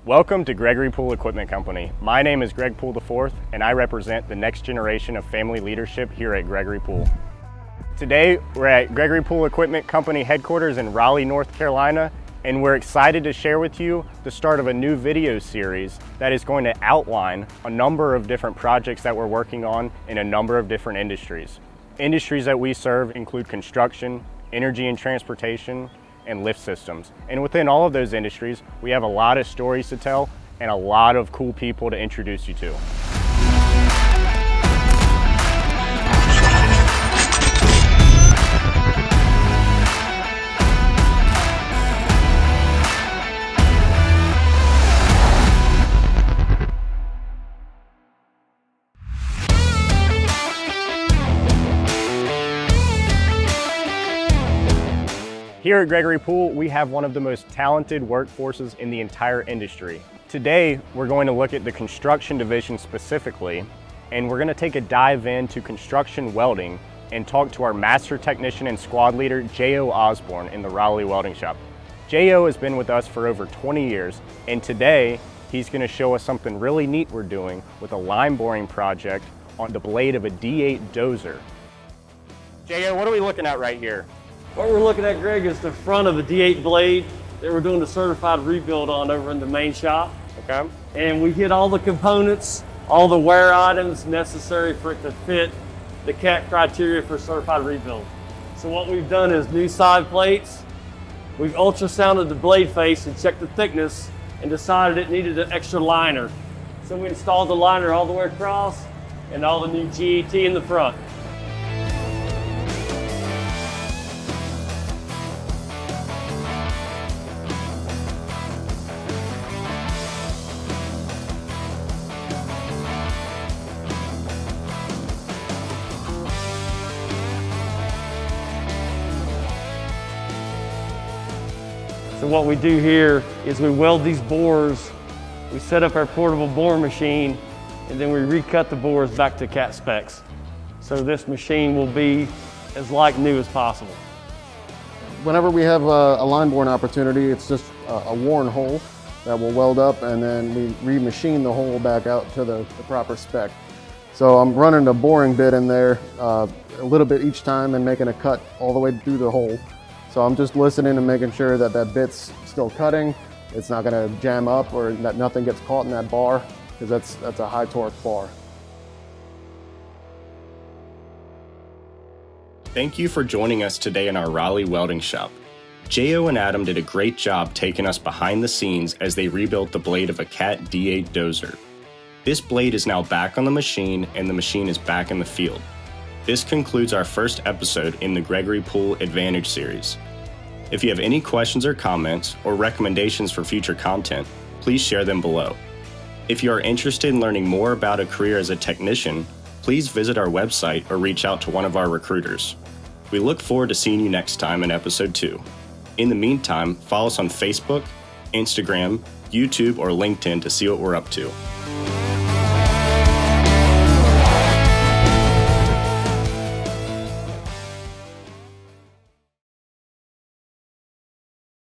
Welcome to Gregory Poole Equipment Company. My name is Greg Poole IV, and I represent the next generation of family leadership here at Gregory Poole. Today, we're at Gregory Poole Equipment Company headquarters in Raleigh, North Carolina, and we're excited to share with you the start of a new video series that is going to outline a number of different projects that we're working on in a number of different industries. Industries that we serve include construction, energy and transportation, and lift systems. And within all of those industries, we have a lot of stories to tell and a lot of cool people to introduce you to. Here at Gregory Poole, we have one of the most talented workforces in the entire industry. Today, we're going to look at the construction division specifically, and we're going to take a dive into construction welding and talk to our master technician and squad leader, J.O. Osborne, in the Raleigh Welding Shop. J.O. has been with us for over 20 years, and today, he's going to show us something really neat we're doing with a line boring project on the blade of a D8 dozer. J.O., what are we looking at right here? What we're looking at, Greg, is the front of the D8 blade that we're doing the certified rebuild on over in the main shop. Okay. And we hit all the components, all the wear items necessary for it to fit the CAT criteria for certified rebuild. So what we've done is new side plates. We've ultrasounded the blade face and checked the thickness and decided it needed an extra liner. So we installed the liner all the way across and all the new GET in the front. So what we do here is we weld these bores, we set up our portable bore machine, and then we recut the bores back to CAT specs. So this machine will be as like new as possible. Whenever we have a line boring opportunity, it's just a worn hole that we'll weld up, and then we remachine the hole back out to the proper spec. So I'm running a boring bit in there a little bit each time and making a cut all the way through the hole. So I'm just listening and making sure that that bit's still cutting, it's not gonna jam up, or that nothing gets caught in that bar, because that's a high torque bar. Thank you for joining us today in our Raleigh Welding Shop. J.O. and Adam did a great job taking us behind the scenes as they rebuilt the blade of a CAT D8 dozer. This blade is now back on the machine, and the machine is back in the field. This concludes our first episode in the Gregory Poole Advantage series. If you have any questions or comments or recommendations for future content, please share them below. If you are interested in learning more about a career as a technician, please visit our website or reach out to one of our recruiters. We look forward to seeing you next time in episode 2. In the meantime, follow us on Facebook, Instagram, YouTube, or LinkedIn to see what we're up to.